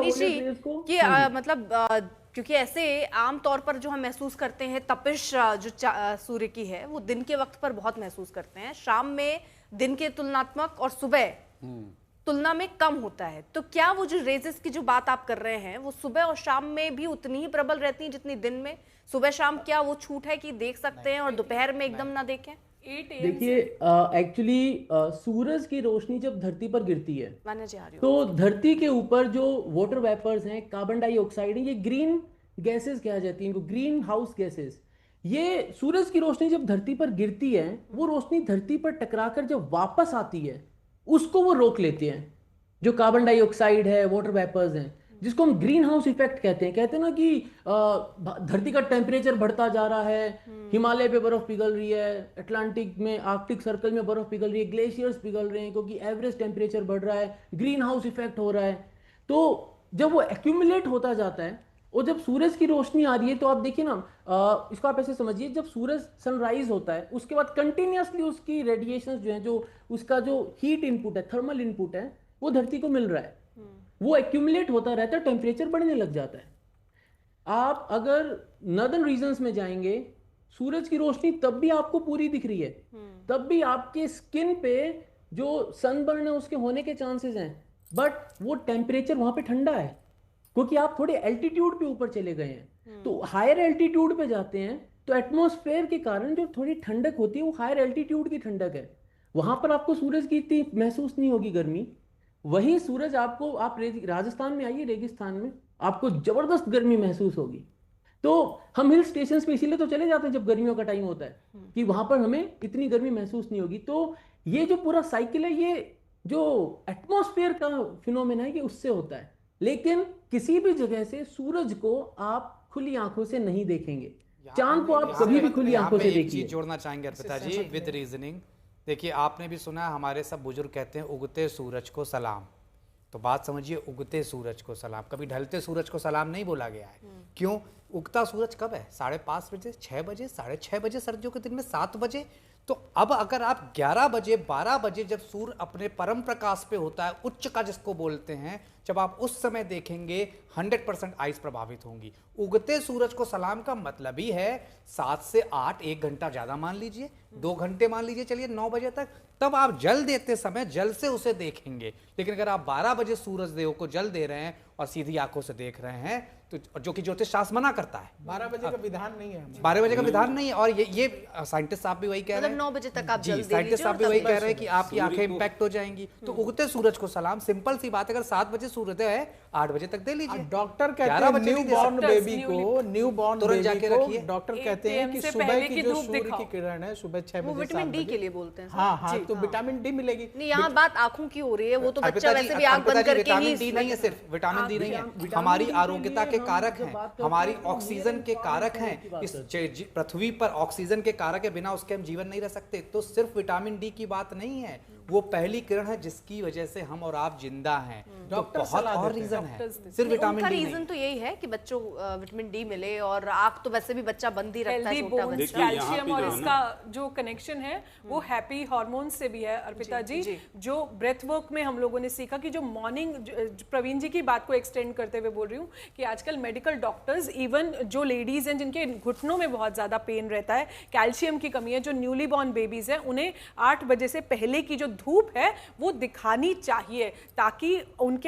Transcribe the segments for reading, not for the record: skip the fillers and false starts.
मनीष जी कि मतलब क्योंकि ऐसे आम तौर पर जो हम महसूस करते हैं तपिश जो सूर्य की है वो दिन के वक्त पर बहुत महसूस करते हैं, शाम में दिन के तुलनात्मक और सुबह तुलना में कम होता है। तो क्या वो जो रेजेस की जो बात आप कर रहे हैं वो सुबह और शाम में भी उतनी ही प्रबल रहती है जितनी दिन में? सुबह शाम क्या वो छूट है कि देख सकते हैं और दोपहर में एकदम ना देखें? देखिए एक्चुअली सूरज की रोशनी जब धरती पर गिरती है तो धरती के ऊपर जो वाटर वेपर्स हैं, कार्बन डाइऑक्साइड है, ये ग्रीन गैसेस कहा जाती हैं, इनको ग्रीन हाउस गैसेस। ये सूरज की रोशनी जब धरती पर गिरती है वो रोशनी धरती पर टकराकर जब वापस आती है उसको वो रोक लेते हैं। जो कार्बन डाइऑक्साइड है, वाटर वेपर्स हैं, जिसको हम ग्रीन हाउस इफेक्ट कहते हैं ना कि धरती का टेम्परेचर बढ़ता जा रहा है, हिमालय पे बर्फ पिघल रही है, अटलांटिक में आर्कटिक सर्कल में बर्फ पिघल रही है, ग्लेशियर्स पिघल रहे हैं क्योंकि एवरेज टेम्परेचर बढ़ रहा है, ग्रीन हाउस इफेक्ट हो रहा है। तो जब वो एक्यूमुलेट होता जाता है और जब सूरज की रोशनी आ रही है तो आप देखिए ना, इसको आप ऐसे समझिए, जब सूरज सनराइज होता है उसके बाद कंटिन्यूसली उसकी रेडिएशन जो है, जो उसका जो हीट इनपुट है, थर्मल इनपुट है, वो धरती को मिल रहा है, वो एक्यूमुलेट होता रहता है, टेम्परेचर बढ़ने लग जाता है। आप अगर नॉर्दर्न रीजन्स में जाएंगे सूरज की रोशनी तब भी आपको पूरी दिख रही है, तब भी आपके स्किन पे जो सनबर्न है उसके होने के चांसेस हैं, बट वो टेम्परेचर वहां पे ठंडा है क्योंकि आप थोड़े एल्टीट्यूड पे ऊपर चले गए हैं। तो हायर एल्टीट्यूड पे जाते हैं तो एटमॉस्फेयर के कारण जो थोड़ी ठंडक होती है वो हायर एल्टीट्यूड की ठंडक है, वहां पर आपको सूरज की इतनी महसूस नहीं होगी गर्मी। वही सूरज आपको, आप राजस्थान में आइए, रेगिस्तान में आपको जबरदस्त गर्मी महसूस होगी। तो हम हिल स्टेशन पे इसीलिए तो चले जाते हैं जब गर्मियों का टाइम होता है कि वहां पर हमें इतनी गर्मी महसूस नहीं होगी। तो ये जो पूरा साइकिल है, ये जो एटमॉस्फेयर का फिनोमेना है, ये उससे होता है। लेकिन किसी भी जगह से सूरज को आप खुली आंखों से नहीं देखेंगे, चांद को आप कभी भी खुली आंखों से देखिए। चीज जोड़ना चाहेंगे अर्पिता जी विद रीजनिंग। देखिए आपने भी सुना, हमारे सब बुजुर्ग कहते हैं उगते सूरज को सलाम। तो बात समझिए, उगते सूरज को सलाम, कभी ढलते सूरज को सलाम नहीं बोला गया है। क्यों? उगता सूरज कब है? 5:30 बजे, 6 बजे, 6:30 बजे, सर्दियों के दिन में 7 बजे। तो अब अगर आप 11 बजे, 12 बजे जब सूर्य अपने परम प्रकाश पे होता है, उच्च का जिसको बोलते हैं, जब आप उस समय देखेंगे 100% आइस प्रभावित होंगी। उगते सूरज को सलाम का मतलब ही है 7 से 8, 1 घंटा ज्यादा मान लीजिए, 2 घंटे मान लीजिए, चलिए 9 बजे तक, तब आप जल देते समय जल से उसे देखेंगे। लेकिन अगर आप 12 बजे सूरज देव को जल दे रहे हैं और सीधी आंखों से देख रहे हैं तो जो कि ज्योतिष शास्त्र मना करता है, 12 बजे का विधान नहीं है, 12 बजे का विधान नहीं है। और ये साइंटिस्ट साहब भी वही कह रहे हैं, 9 बजे तक आप जी, साइंटिस्ट साहब भी वही कह रहे हैं कि आपकी आंखें इंपैक्ट हो जाएंगी। तो उगते सूरज को सलाम, सिंपल सी बात है, अगर 7 बजे सूर्योदय है 8 बजे तक दे लीजिए। डॉक्टर कहते हैं न्यू बॉर्न बेबी को, न्यू बॉर्न तुरंत जाके रखिए। डॉक्टर कहते हैं कि सुबह की जो सूर्य की किरण है सुबह 6 बजे, विटामिन डी के लिए बोलते हैं। हाँ हाँ, तो विटामिन डी मिलेगी। नहीं, यहाँ बात आंखों की हो रही है, वो तो बच्चा वैसे भी आंख बंद करके ही। विटामिन डी नहीं है, सिर्फ विटामिन डी नहीं है, हमारी आरोग्यता के कारक हैं, हमारी ऑक्सीजन के कारक हैं। इस पृथ्वी पर ऑक्सीजन के कारक है, बिना उसके हम जीवन नहीं रह सकते। तो सिर्फ विटामिन डी की बात नहीं है, वो पहली किरण है जिसकी वजह से हम और आप जिंदा हैं। डॉक्टर बहुत और रीजन है, सिर्फ विटामिन डी रीजन तो यही है कि बच्चों विटामिन डी मिले, और आंख तो वैसे भी बच्चा बंद ही रखता है, छोटा बच्चा। कैल्शियम और इसका जो कनेक्शन है वो हैप्पी हार्मोन से भी है अर्पिता जी। जो ब्रेथ वर्क में हम लोगों ने सीखा कि जो मॉर्निंग, प्रवीण जी की बात को एक्सटेंड करते हुए बोल रही हूँ कि आजकल मेडिकल डॉक्टर्स, इवन जो लेडीज हैं जिनके घुटनों में बहुत ज्यादा पेन रहता है, कैल्शियम की कमी है, जो न्यूली बॉर्न बेबीज हैं, उन्हें 8 बजे से पहले की जो धूप है वो दिखानी चाहिए, ताकि उनके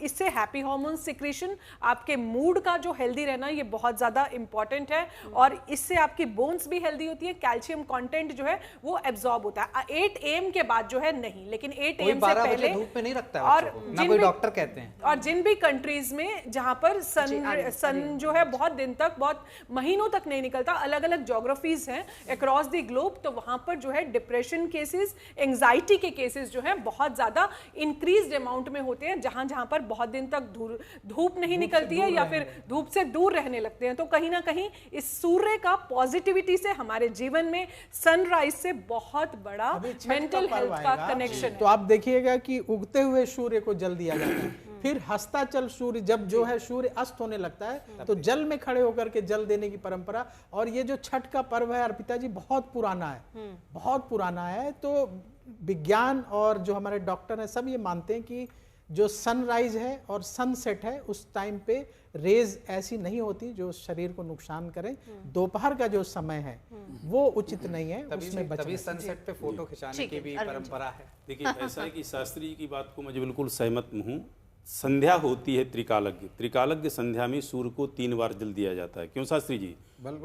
इससे हैप्पी हार्मोन सिक्रेशन, आपके मूड का जो हेल्दी रहना, ये बहुत ज्यादा इंपॉर्टेंट है। और इससे आपकी बोन्स भी हेल्दी होती है, कैल्शियम कंटेंट जो है वो एब्जॉर्ब होता है। 8 AM के बाद जो है नहीं, लेकिन 8 AM से पहले धूप में नहीं रखता है, और ना कोई डॉक्टर कहते हैं। और जिन भी कंट्रीज में जहां पर सन जो है बहुत दिन तक, बहुत महीनों तक नहीं निकलता, अलग अलग ज्योग्राफीज हैं अक्रॉस द ग्लोब, तो वहां पर जो है डिप्रेशन केसेस, एंजाइटी के केसेस जो है बहुत ज्यादा इंक्रीज्ड अमाउंट में होते हैं, जहां जहां पर बहुत दिन तक धूप नहीं निकलती है या फिर धूप से दूर रहने लगते हैं। तो कहीं ना कहीं इस सूर्य का पॉजिटिविटी से, हमारे जीवन में सनराइज से बहुत बड़ा मेंटल हेल्थ का कनेक्शन है। तो आप देखिएगा कि उगते हुए सूर्य को जल दिया जाता है, फिर हस्ताचल सूर्य जब जो है सूर्य अस्त होने लगता है तो जल में खड़े होकर के जल देने की परंपरा। और ये जो छठ का पर्व है अर्पिता जी बहुत पुराना है, बहुत पुराना है। तो विज्ञान और जो हमारे डॉक्टर हैं सब ये मानते हैं कि जो सनराइज है और सनसेट है उस टाइम पे रेज ऐसी नहीं होती जो शरीर को नुकसान करे। दोपहर का जो समय है वो उचित नहीं है, उसमें तभी सनसेट पे फोटो खिंचाने की भी परंपरा है। देखिए ऐसा है कि शास्त्री जी की बात को मैं बिल्कुल सहमत हूँ। संध्या होती है त्रिकालज्ञ, त्रिकालज्ञ संध्या में सूर्य को 3 बार जल दिया जाता है। क्यों शास्त्री जी?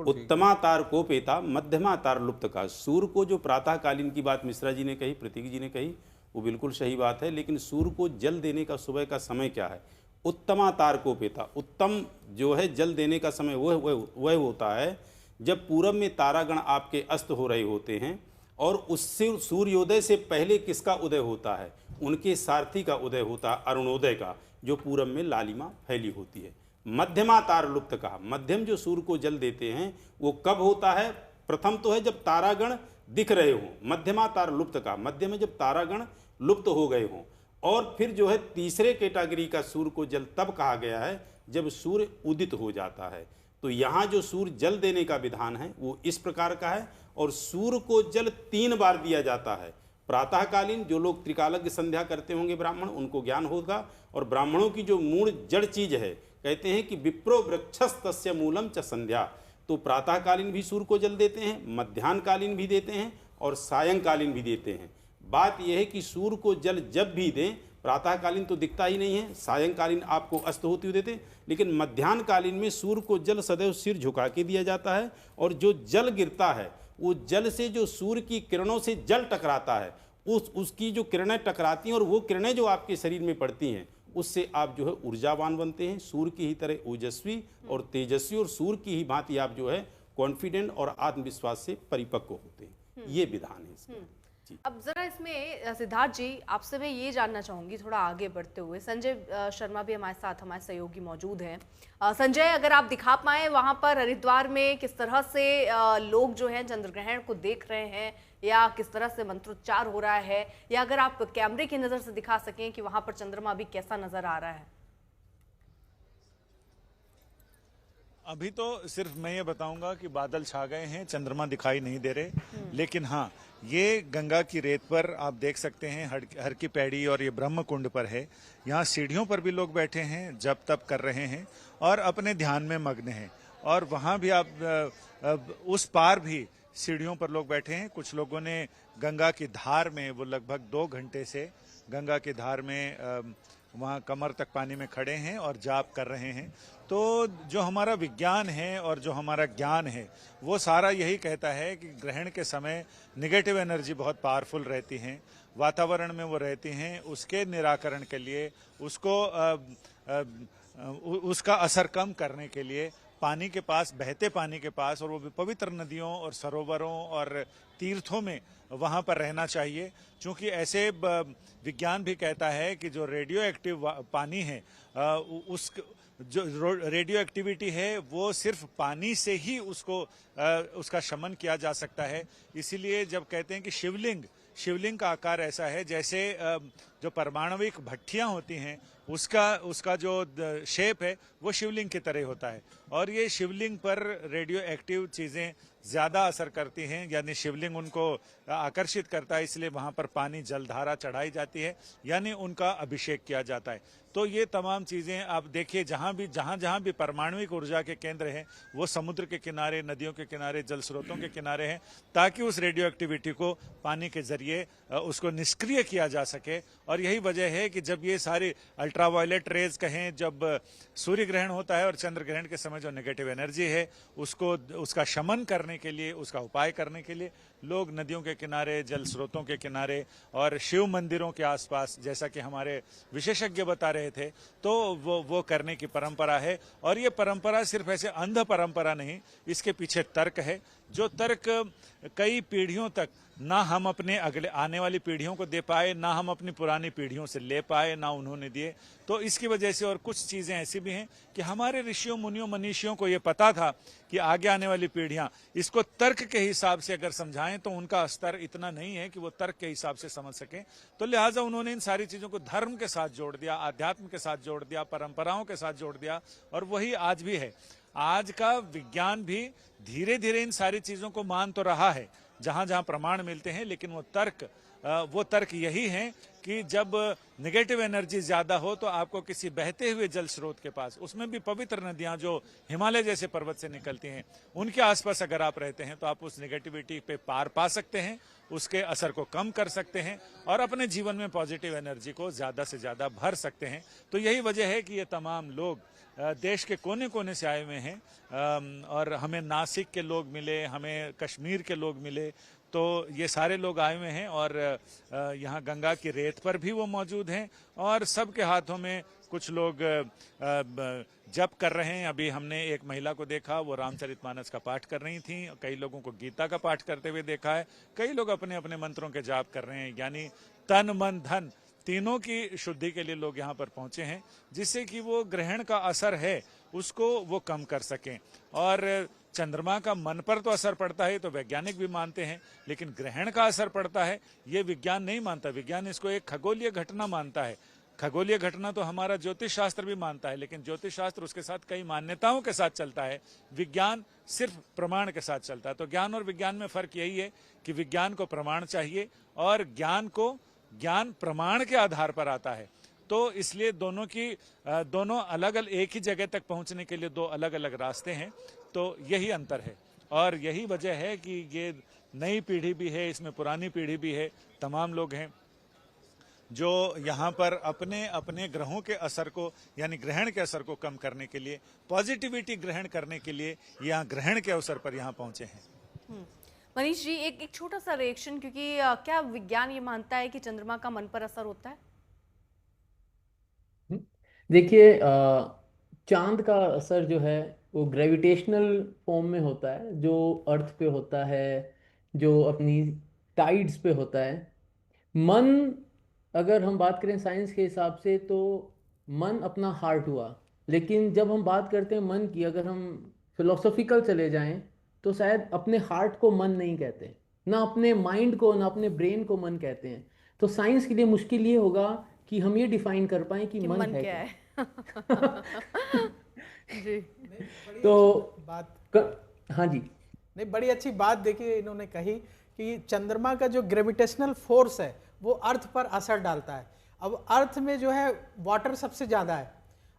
उत्तमा तार को पेता, मध्यमा तार लुप्त का। सूर्य को जो प्रातःकालीन की बात मिश्रा जी ने कही, प्रतीक जी ने कही, वो बिल्कुल सही बात है। लेकिन सूर्य को जल देने का सुबह का समय क्या है? उत्तमा तार को पेता। उत्तम जो है जल देने का समय वह होता है जब पूरब में तारागण आपके अस्त हो रहे होते हैं और उससे सूर्योदय से पहले किसका उदय होता है? उनके सारथी का उदय होता है, अरुणोदय का, जो पूरब में लालिमा फैली होती है। मध्यमा तार लुप्त का, मध्यम जो सूर्य को जल देते हैं वो कब होता है? प्रथम तो है जब तारागण दिख रहे हों, मध्यमा तार लुप्त का, मध्य में जब तारागण लुप्त हो गए हों। और फिर जो है तीसरे कैटेगरी का सूर्य को जल तब कहा गया है जब सूर्य उदित हो जाता है। तो यहाँ जो सूर्य जल देने का विधान है वो इस प्रकार का है। और सूर्य को जल 3 बार दिया जाता है। प्रातःकालीन जो लोग त्रिकालज्ञ संध्या करते होंगे ब्राह्मण, उनको ज्ञान होगा। और ब्राह्मणों की जो मूल जड़ चीज है, कहते हैं कि विप्रो वृक्षस तस्य मूलम च संध्या। तो प्रातःकालीन भी सूर्य को जल देते हैं, मध्याह्नकालीन भी देते हैं और सायंकालीन भी देते हैं। बात यह है कि सूर्य को जल जब भी दें, प्रातःकालीन तो दिखता ही नहीं है, सायंकालीन आपको अस्त होती हुई देते, लेकिन मध्याह्नकालीन में सूर्य को जल सदैव सिर झुका के दिया जाता है। और जो जल गिरता है वो जल से जो सूर्य की किरणों से जल टकराता है, उसकी जो किरणें टकराती हैं और वो किरणें जो आपके शरीर में पड़ती हैं उससे आप जो है ऊर्जावान बनते हैं, सूर्य की ही तरह ओजस्वी और तेजस्वी, और सूर्य की ही भांति आप जो है कॉन्फिडेंट और आत्मविश्वास से परिपक्व होते हैं। ये विधान है इसका। अब जरा इसमें सिद्धार्थ जी आपसे मैं ये जानना चाहूंगी, थोड़ा आगे बढ़ते हुए, संजय शर्मा भी हमारे साथ, हमारे सहयोगी मौजूद हैं। संजय, अगर आप दिखा पाए वहां पर हरिद्वार में किस तरह से लोग जो हैं चंद्रग्रहण को देख रहे हैं, या किस तरह से मंत्रोच्चार हो रहा है, या अगर आप कैमरे की नजर से दिखा सकें कि वहां पर चंद्रमा अभी कैसा नजर आ रहा है? अभी तो सिर्फ मैं ये बताऊंगा कि बादल छा गए हैं, चंद्रमा दिखाई नहीं दे रहे। लेकिन हाँ, ये गंगा की रेत पर आप देख सकते हैं, हर की पैड़ी और ये ब्रह्म कुंड पर है। यहाँ सीढ़ियों पर भी लोग बैठे हैं, जप तप कर रहे हैं और अपने ध्यान में मग्न हैं। और वहाँ भी आप उस पार भी सीढ़ियों पर लोग बैठे हैं। कुछ लोगों ने गंगा की धार में, वो लगभग 2 घंटे से गंगा की धार में वहाँ कमर तक पानी में खड़े हैं और जाप कर रहे हैं। तो जो हमारा विज्ञान है और जो हमारा ज्ञान है वो सारा यही कहता है कि ग्रहण के समय नेगेटिव एनर्जी बहुत पावरफुल रहती हैं, वातावरण में वो रहती हैं। उसके निराकरण के लिए, उसका असर कम करने के लिए पानी के पास, बहते पानी के पास, और वो भी पवित्र नदियों और सरोवरों और तीर्थों में वहाँ पर रहना चाहिए। क्योंकि ऐसे विज्ञान भी कहता है कि जो रेडियो एक्टिव पानी है, जो रेडियो एक्टिविटी है वो सिर्फ पानी से ही उसका शमन किया जा सकता है। इसीलिए जब कहते हैं कि शिवलिंग का आकार ऐसा है जैसे जो परमाणविक भट्टियां होती हैं उसका जो शेप है वो शिवलिंग की तरह होता है। और ये शिवलिंग पर रेडियो एक्टिव चीजें ज्यादा असर करती हैं, यानी शिवलिंग उनको आकर्षित करता है, इसलिए वहां पर पानी जलधारा चढ़ाई जाती है, यानी उनका अभिषेक किया जाता है। तो ये तमाम चीजें आप देखिए, जहां भी परमाणुविक ऊर्जा के केंद्र हैं वो समुद्र के किनारे, नदियों के किनारे, जल स्रोतों के किनारे हैं, ताकि उस रेडियो एक्टिविटी को पानी के जरिए उसको निष्क्रिय किया जा सके। और यही वजह है कि जब ये सारी अल्ट्रावायलेट रेज कहें, जब सूर्य ग्रहण होता है और चंद्र ग्रहण के समय जो नेगेटिव एनर्जी है उसका शमन करने के लिए, उसका उपाय करने के लिए लोग नदियों के किनारे, जल स्रोतों के किनारे और शिव मंदिरों के आसपास, जैसा कि हमारे विशेषज्ञ बता रहे थे, तो वो करने की परंपरा है। और ये परंपरा सिर्फ ऐसे अंध परंपरा नहीं, इसके पीछे तर्क है, जो तर्क कई पीढ़ियों तक ना हम अपने अगले आने वाली पीढ़ियों को दे पाए, ना हम अपनी पुरानी पीढ़ियों से ले पाए, ना उन्होंने दिए। तो इसकी वजह से, और कुछ चीजें ऐसी भी हैं कि हमारे ऋषियों, मुनियों, मनीषियों को ये पता था कि आगे आने वाली पीढ़ियां इसको तर्क के हिसाब से अगर समझाएं तो उनका स्तर इतना नहीं है कि वो तर्क के हिसाब से समझ सकें। तो लिहाजा उन्होंने इन सारी चीजों को धर्म के साथ जोड़ दिया, आध्यात्म के साथ जोड़ दिया, परंपराओं के साथ जोड़ दिया, और वही आज भी है। आज का विज्ञान भी धीरे धीरे इन सारी चीजों को मान तो रहा है जहां जहां प्रमाण मिलते हैं, लेकिन वो तर्क यही है कि जब नेगेटिव एनर्जी ज्यादा हो तो आपको किसी बहते हुए जल स्रोत के पास, उसमें भी पवित्र नदियां जो हिमालय जैसे पर्वत से निकलती हैं, उनके आसपास अगर आप रहते हैं तो आप उस नेगेटिविटी पे पार पा सकते हैं, उसके असर को कम कर सकते हैं और अपने जीवन में पॉजिटिव एनर्जी को ज्यादा से ज्यादा भर सकते हैं। तो यही वजह है कि ये तमाम लोग देश के कोने कोने से आए हुए हैं और हमें नासिक के लोग मिले, हमें कश्मीर के लोग मिले, तो ये सारे लोग आए हुए हैं और यहाँ गंगा की रेत पर भी वो मौजूद हैं और सबके हाथों में कुछ लोग जप कर रहे हैं। अभी हमने एक महिला को देखा, वो रामचरितमानस का पाठ कर रही थी, कई लोगों को गीता का पाठ करते हुए देखा है, कई लोग अपने अपने मंत्रों के जाप कर रहे हैं, यानी तन मन धन तीनों की शुद्धि के लिए लोग यहाँ पर पहुंचे हैं, जिससे कि वो ग्रहण का असर है उसको वो कम कर सकें। और चंद्रमा का मन पर तो असर पड़ता है, तो वैज्ञानिक भी मानते हैं, लेकिन ग्रहण का असर पड़ता है ये विज्ञान नहीं मानता। विज्ञान इसको एक खगोलीय घटना मानता है। खगोलीय घटना तो हमारा ज्योतिष शास्त्र भी मानता है, लेकिन ज्योतिष शास्त्र उसके साथ कई मान्यताओं के साथ चलता है, विज्ञान सिर्फ प्रमाण के साथ चलता है। तो ज्ञान और विज्ञान में फर्क यही है कि विज्ञान को प्रमाण चाहिए और ज्ञान प्रमाण के आधार पर आता है। तो इसलिए दोनों अलग अलग एक ही जगह तक पहुंचने के लिए दो अलग अलग रास्ते हैं, तो यही अंतर है और यही वजह है कि ये नई पीढ़ी भी है, इसमें पुरानी पीढ़ी भी है, तमाम लोग हैं जो यहाँ पर अपने अपने ग्रहों के असर को यानी ग्रहण के असर को कम करने के लिए, पॉजिटिविटी ग्रहण करने के लिए यहाँ ग्रहण के अवसर पर यहाँ पहुंचे हैं। मनीष जी, एक छोटा सा रिएक्शन, क्योंकि क्या विज्ञान ये मानता है कि चंद्रमा का मन पर असर होता है? देखिए, चांद का असर जो है वो ग्रेविटेशनल फॉर्म में होता है, जो अर्थ पे होता है, जो अपनी टाइड्स पे होता है। मन, अगर हम बात करें साइंस के हिसाब से, तो मन अपना हार्ट हुआ, लेकिन जब हम बात करते हैं मन की, अगर हम फिलोसॉफिकल चले जाएं तो शायद अपने हार्ट को मन नहीं कहते, ना अपने माइंड को, ना अपने ब्रेन को मन कहते हैं। तो साइंस के लिए मुश्किल ये होगा कि हम ये डिफाइन कर पाए कि मन है क्या है। जी। तो हाँ जी, नहीं, बड़ी अच्छी बात देखिए इन्होंने कही कि चंद्रमा का जो ग्रेविटेशनल फोर्स है वो अर्थ पर असर डालता है। अब अर्थ में जो है वाटर सबसे ज्यादा है,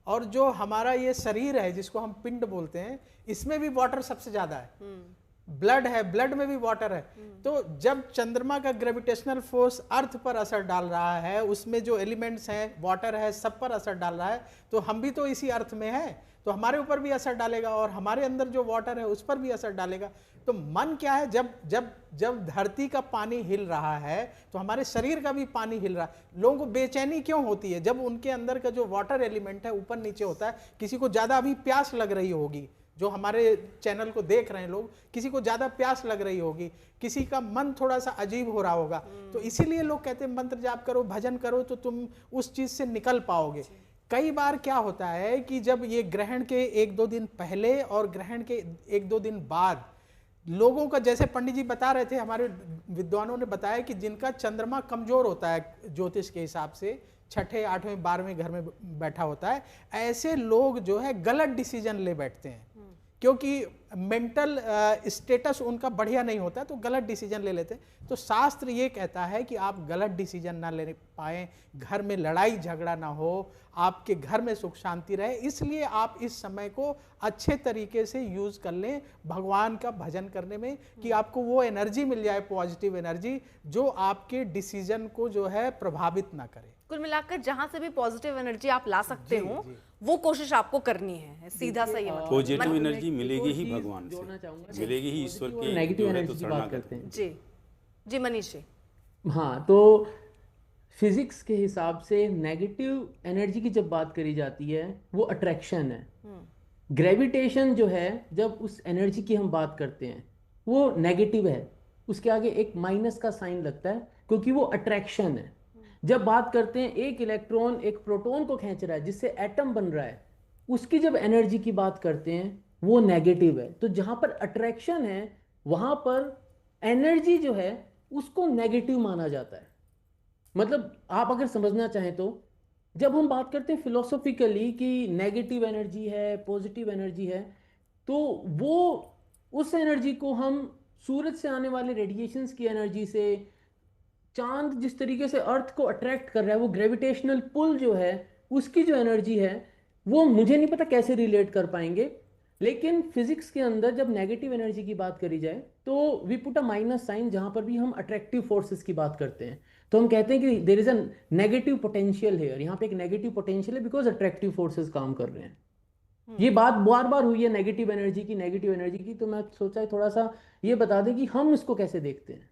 और जो हमारा ये शरीर है जिसको हम पिंड बोलते हैं, इसमें भी वाटर सबसे ज्यादा है। ब्लड है, ब्लड में भी वाटर है। तो जब चंद्रमा का ग्रेविटेशनल फोर्स अर्थ पर असर डाल रहा है, उसमें जो एलिमेंट्स हैं, वाटर है, सब पर असर डाल रहा है, तो हम भी तो इसी अर्थ में है, तो हमारे ऊपर भी असर डालेगा और हमारे अंदर जो वाटर है उस पर भी असर डालेगा। तो मन क्या है, जब धरती का पानी हिल रहा है तो हमारे शरीर का भी पानी हिल रहा है। लोगों को बेचैनी क्यों होती है? जब उनके अंदर का जो वाटर एलिमेंट है ऊपर नीचे होता है। किसी को ज्यादा अभी प्यास लग रही होगी, जो हमारे चैनल को देख रहे हैं लोग, किसी को ज्यादा प्यास लग रही होगी, किसी का मन थोड़ा सा अजीब हो रहा होगा, तो इसीलिए लोग कहते हैं मंत्र जाप करो, भजन करो, तो तुम उस चीज से निकल पाओगे। कई बार क्या होता है कि जब ये ग्रहण के 1-2 दिन पहले और ग्रहण के 1-2 दिन बाद लोगों का, जैसे पंडित जी बता रहे थे, हमारे विद्वानों ने बताया कि जिनका चंद्रमा कमजोर होता है ज्योतिष के हिसाब से, 6ठे, 8वें, 12वें घर में बैठा होता है, ऐसे लोग जो है गलत डिसीजन ले बैठते हैं, क्योंकि मेंटल स्टेटस उनका बढ़िया नहीं होता, तो गलत डिसीजन ले लेते हैं। तो शास्त्र ये कहता है कि आप गलत डिसीजन ना ले पाए, घर में लड़ाई झगड़ा ना हो, आपके घर में सुख शांति रहे, इसलिए आप इस समय को अच्छे तरीके से यूज कर लें भगवान का भजन करने में, कि आपको वो एनर्जी मिल जाए, पॉजिटिव एनर्जी, जो आपके डिसीजन को जो है प्रभावित ना करे। कुल मिलाकर जहां से भी पॉजिटिव एनर्जी आप ला सकते हो, वो कोशिश आपको करनी है, सीधा सही मतलब। पॉजिटिव एनर्जी मिलेगी ही भगवान से, मिलेगी ही ईश्वर की, नेगेटिव एनर्जी की बात करते हैं। जी जी मनीष जी। हाँ, तो फिजिक्स के हिसाब से नेगेटिव एनर्जी की जब बात करी जाती है वो अट्रैक्शन है। ग्रेविटेशन जो है, जब उस एनर्जी की हम बात करते हैं वो नेगेटिव है, उसके आगे एक माइनस का साइन लगता है, क्योंकि वो अट्रैक्शन है। जब बात करते हैं एक इलेक्ट्रॉन एक प्रोटॉन को खींच रहा है जिससे एटम बन रहा है, उसकी जब एनर्जी की बात करते हैं वो नेगेटिव है। तो जहां पर अट्रैक्शन है वहां पर एनर्जी जो है उसको नेगेटिव माना जाता है। मतलब आप अगर समझना चाहें तो जब हम बात करते हैं फिलोसॉफिकली कि नेगेटिव एनर्जी है, पॉजिटिव एनर्जी है, तो वो उस एनर्जी को हम सूरज से आने वाले रेडिएशंस की एनर्जी से, चांद जिस तरीके से अर्थ को अट्रैक्ट कर रहा है, वो ग्रेविटेशनल पुल जो है उसकी जो एनर्जी है वो मुझे नहीं पता कैसे रिलेट कर पाएंगे, लेकिन फिजिक्स के अंदर जब नेगेटिव एनर्जी की बात करी जाए तो we put a minus sign, जहां पर भी हम अट्रैक्टिव फोर्सेस की बात करते हैं तो हम कहते हैं कि there is a negative potential here, यहाँ पे एक नेगेटिव पोटेंशियल है बिकॉज अट्रैक्टिव फोर्सेस काम कर रहे हैं। ये बात बार बार हुई है नेगेटिव एनर्जी की, तो मैं सोचा थोड़ा सा ये बता दें कि हम इसको कैसे देखते हैं।